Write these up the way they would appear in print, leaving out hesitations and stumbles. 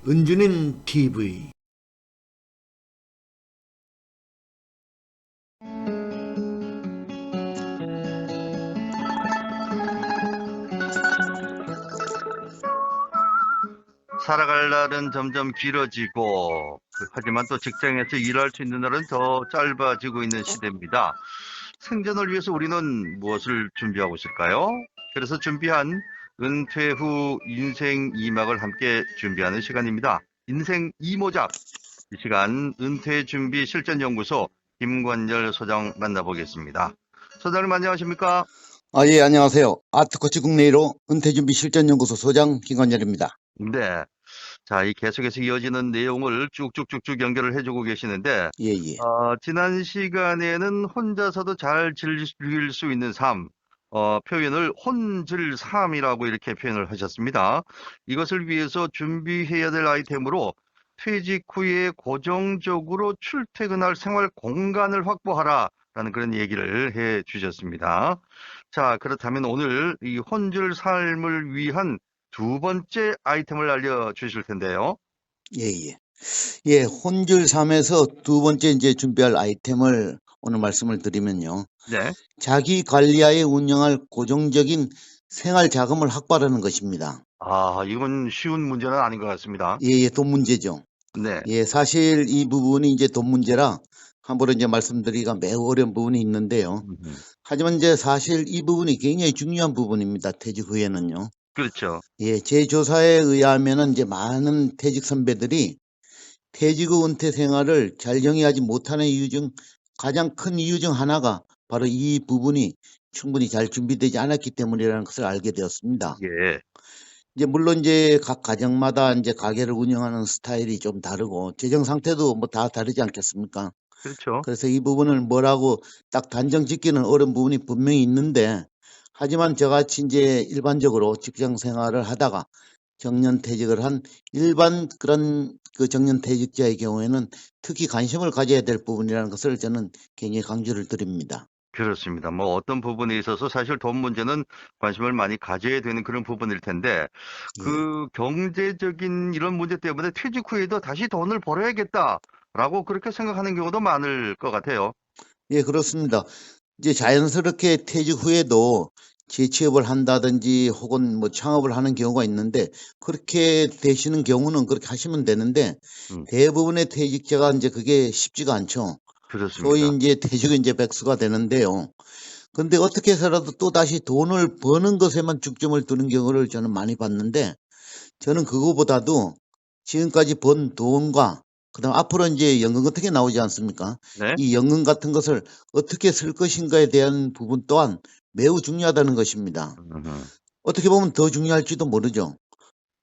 은주는 TV. 살아갈 날은 점점 길어지고 하지만 또 직장에서 일할 수 있는 날은 더 짧아지고 있는 시대입니다. 생존을 위해서 우리는 무엇을 준비하고 있을까요? 그래서 준비한 은퇴 후 인생 2막을 함께 준비하는 시간입니다. 인생 2모작. 이 시간 은퇴 준비 실전연구소 김관열 소장 만나보겠습니다. 소장님 안녕하십니까? 예, 안녕하세요. 아트코치 국내 1호 은퇴준비 실전연구소 소장 김관열입니다. 네. 자, 이 계속해서 이어지는 내용을 쭉쭉쭉쭉 연결을 해주고 계시는데, 예, 예. 지난 시간에는 혼자서도 잘 즐길 수 있는 삶, 표현을 혼즐삼이라고 이렇게 표현을 하셨습니다. 이것을 위해서 준비해야 될 아이템으로 퇴직 후에 고정적으로 출퇴근할 생활 공간을 확보하라라는 그런 얘기를 해 주셨습니다. 자, 그렇다면 오늘 이 혼즐 삶을 위한 두 번째 아이템을 알려주실 텐데요. 예, 예. 예, 혼줄삼에서 두 번째 이제 준비할 아이템을 오늘 말씀을 드리면요. 네. 자기 관리하에 운영할 고정적인 생활 자금을 확보하는 것입니다. 이건 쉬운 문제는 아닌 것 같습니다. 예, 예, 돈 문제죠. 네. 예, 사실 이 부분이 이제 돈 문제라 함부로 이제 말씀드리기가 매우 어려운 부분이 있는데요. 음흠. 하지만 이제 사실 이 부분이 굉장히 중요한 부분입니다. 퇴직 후에는요. 그렇죠. 예, 제 조사에 의하면은 이제 많은 퇴직 선배들이 퇴직 후 은퇴 생활을 잘 영위하지 못하는 이유 중 가장 큰 이유 중 하나가 바로 이 부분이 충분히 잘 준비되지 않았기 때문이라는 것을 알게 되었습니다. 예. 이제 물론 이제 각 가정마다 이제 가게를 운영하는 스타일이 좀 다르고 재정 상태도 뭐 다 다르지 않겠습니까? 그렇죠. 그래서 이 부분을 뭐라고 딱 단정 짓기는 어려운 부분이 분명히 있는데 하지만 저같이 이제 일반적으로 직장 생활을 하다가 정년퇴직을 한 일반 그런 그 정년퇴직자의 경우에는 특히 관심을 가져야 될 부분이라는 것을 저는 굉장히 강조를 드립니다. 그렇습니다. 뭐 어떤 부분에 있어서 사실 돈 문제는 관심을 많이 가져야 되는 그런 부분일 텐데, 예. 그 경제적인 이런 문제 때문에 퇴직 후에도 다시 돈을 벌어야겠다라고 그렇게 생각하는 경우도 많을 것 같아요. 예, 그렇습니다. 이제 자연스럽게 퇴직 후에도 재취업을 한다든지 혹은 뭐 창업을 하는 경우가 있는데 그렇게 되시는 경우는 그렇게 하시면 되는데 음, 대부분의 퇴직자가 이제 그게 쉽지가 않죠. 소위 그렇습니다. 이제 퇴직은 이제 백수가 되는데요. 근데 어떻게 해서라도 또 다시 돈을 버는 것에만 중점을 두는 경우를 저는 많이 봤는데 저는 그거보다도 지금까지 번 돈과 그다음 앞으로 이제 연금 같은 게 나오지 않습니까? 네. 이 연금 같은 것을 어떻게 쓸 것인가에 대한 부분 또한 매우 중요하다는 것입니다. 음흠. 어떻게 보면 더 중요할지도 모르죠.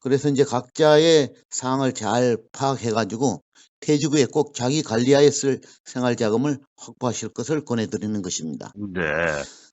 그래서 이제 각자의 상황을 잘 파악해가지고 퇴직 후에 꼭 자기 관리하에 쓸 생활 자금을 확보하실 것을 권해드리는 것입니다. 네.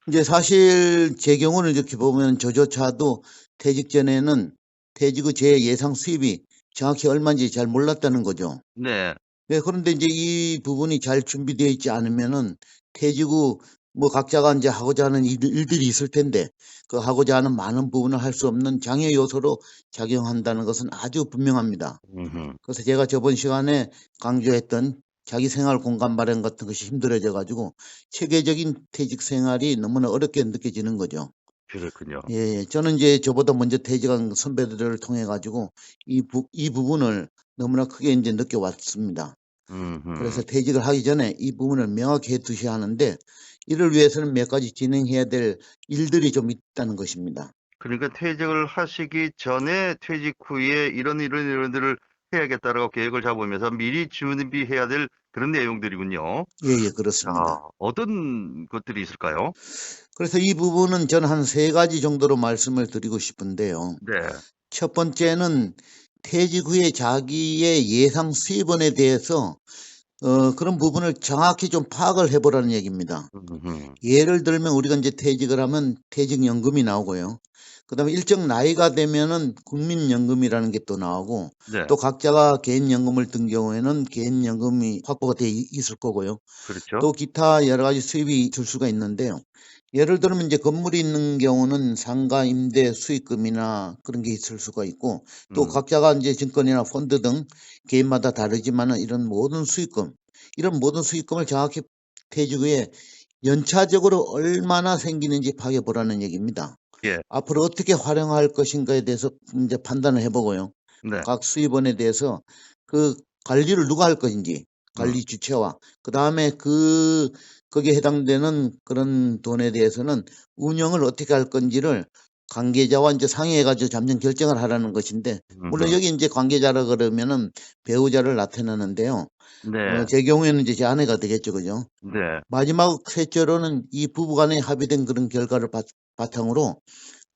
이제 사실 제 경우는 이렇게 보면 저조차도 퇴직 전에는 퇴직 후 제 예상 수입이 정확히 얼마인지 잘 몰랐다는 거죠. 네. 네, 그런데 이제 이 부분이 잘 준비되어 있지 않으면은 퇴직 후 뭐 각자가 이제 하고자 하는 일들이 있을 텐데 그 하고자 하는 많은 부분을 할 수 없는 장애 요소로 작용한다는 것은 아주 분명합니다. 음흠. 그래서 제가 저번 시간에 강조했던 자기 생활 공간 마련 같은 것이 힘들어져 가지고 체계적인 퇴직 생활이 너무나 어렵게 느껴지는 거죠. 그렇군요. 예, 예. 저는 이제 저보다 먼저 퇴직한 선배들을 통해 가지고 이 부분을 너무나 크게 이제 느껴왔습니다. 그래서 음흠. 퇴직을 하기 전에 이 부분을 명확히 해 두셔야 하는데 이를 위해서는 몇 가지 진행해야 될 일들이 좀 있다는 것입니다. 그러니까 퇴직을 하시기 전에 퇴직 후에 이런 일들을 해야겠다라고 계획을 잡으면서 미리 준비해야 될 그런 내용들이군요. 예, 예, 자, 그렇습니다. 어떤 것들이 있을까요? 그래서 이 부분은 저는 한 세 가지 정도로 말씀을 드리고 싶은데요. 네. 첫 번째는 퇴직 후에 자기의 예상 수입원에 대해서 그런 부분을 정확히 좀 파악을 해보라는 얘기입니다. 음흠. 예를 들면 우리가 이제 퇴직을 하면 퇴직연금이 나오고요. 그다음에 일정 나이가 되면은 국민연금이라는 게 또 나오고 네. 또 각자가 개인연금을 든 경우에는 개인연금이 확보가 돼 있을 거고요. 그렇죠. 또 기타 여러 가지 수입이 줄 수가 있는데요. 예를 들면 이제 건물이 있는 경우는 상가 임대 수익금이나 그런 게 있을 수가 있고 또 음, 각자가 이제 증권이나 펀드 등 개인마다 다르지만은 이런 모든 수익금을 정확히 퇴직 후에 연차적으로 얼마나 생기는지 파악해보라는 얘기입니다. 예, 앞으로 어떻게 활용할 것인가에 대해서 이제 판단을 해보고요. 네, 각 수입원에 대해서 그 관리를 누가 할 것인지 음, 관리 주체와 그 다음에 거기에 해당되는 그런 돈에 대해서는 운영을 어떻게 할 건지를 관계자와 이제 상의해가지고 잠정 결정을 하라는 것인데 물론 여기 이제 관계자라 그러면은 배우자를 나타내는데요. 네, 제 경우에는 이제 제 아내가 되겠죠, 그죠? 네, 마지막 셋째로는 이 부부간에 합의된 그런 결과를 바탕으로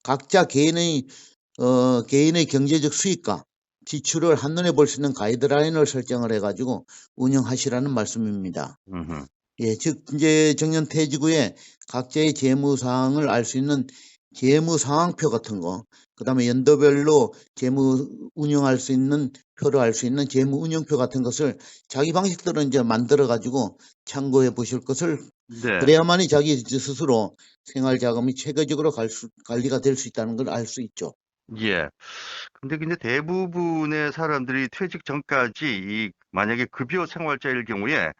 각자 개인의 경제적 수익과 지출을 한눈에 볼 수 있는 가이드라인을 설정을 해가지고 운영하시라는 말씀입니다. 음, 예, 즉 이제 정년퇴직 후에 각자의 재무 사항을 알 수 있는 재무 상황표 같은 거, 그다음에 연도별로 재무 운영할 수 있는 표를 알 수 있는 재무 운영표 같은 것을 자기 방식대로 이제 만들어 가지고 참고해 보실 것을 네, 그래야만이 자기 스스로 생활 자금이 체계적으로 관리가 될 수 있다는 걸 알 수 있죠. 예. 근데 이제 대부분의 사람들이 퇴직 전까지 만약에 급여 생활자일 경우에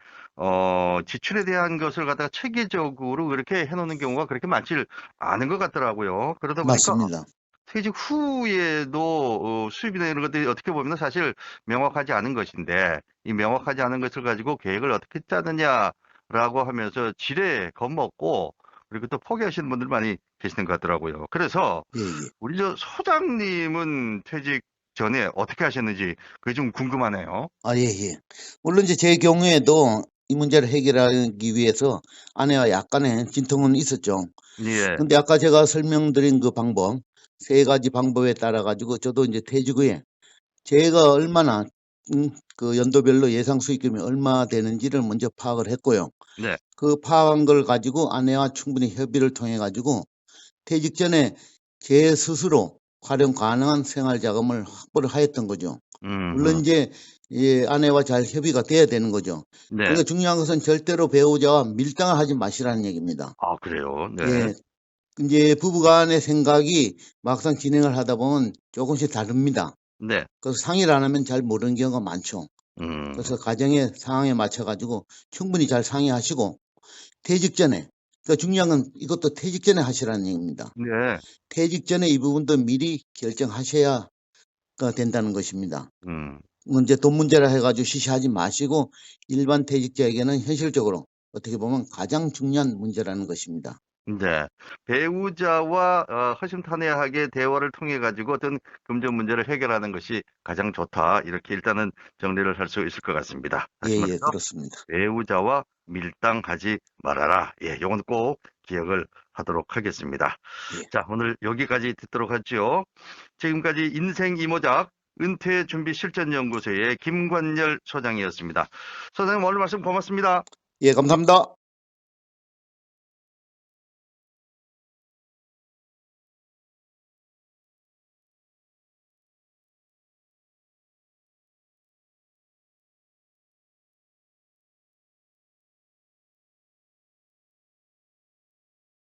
지출에 대한 것을 갖다가 체계적으로 그렇게 해놓는 경우가 그렇게 많지 않은 것 같더라고요. 그러다 보니까 맞습니다. 퇴직 후에도 수입이나 이런 것들이 어떻게 보면 사실 명확하지 않은 것인데 이 명확하지 않은 것을 가지고 계획을 어떻게 짜느냐라고 하면서 지레 겁먹고 그리고 또 포기하시는 분들 많이 계시는 것 같더라고요. 그래서 예, 예. 우리 저 소장님은 퇴직 전에 어떻게 하셨는지 그게 좀 궁금하네요. 아, 예, 예. 물론 이제 제 경우에도 이 문제를 해결하기 위해서 아내와 약간의 진통은 있었죠. 예, 근데 아까 제가 설명드린 그 방법, 세 가지 방법에 따라 가지고 저도 이제 퇴직 후에 제가 얼마나 그 연도별로 예상 수익금이 얼마 되는지를 먼저 파악을 했고요. 네, 그 파악한 걸 가지고 아내와 충분히 협의를 통해 가지고 퇴직 전에 제 스스로 활용 가능한 생활 자금을 확보를 하였던 거죠. 물론 이제 아내와 잘 협의가 돼야 되는 거죠. 네. 그러니까 중요한 것은 절대로 배우자와 밀당을 하지 마시라는 얘기입니다. 아, 그래요? 네, 예, 이제 부부간의 생각이 막상 진행을 하다 보면 조금씩 다릅니다. 네, 그래서 상의를 안 하면 잘 모르는 경우가 많죠. 음, 그래서 가정의 상황에 맞춰가지고 충분히 잘 상의하시고 퇴직 전에, 그러니까 중요한 건 이것도 퇴직 전에 하시라는 얘기입니다. 네, 퇴직 전에 이 부분도 미리 결정하셔야 된다는 것입니다. 음. 문제 돈 문제라 해가지고 시시하지 마시고 일반 퇴직자에게는 현실적으로 어떻게 보면 가장 중요한 문제라는 것입니다. 네. 배우자와 허심탄회하게 대화를 통해 가지고 어떤 금전 문제를 해결하는 것이 가장 좋다. 이렇게 일단은 정리를 할 수 있을 것 같습니다. 다시 예, 예, 말해서 그렇습니다. 배우자와 밀당하지 말아라. 예, 요건 꼭 기억을 하도록 하겠습니다. 예. 자, 오늘 여기까지 듣도록 하죠. 지금까지 인생 이모작 은퇴 준비 실전 연구소의 김관열 소장이었습니다. 소장님 오늘 말씀 고맙습니다. 예, 감사합니다.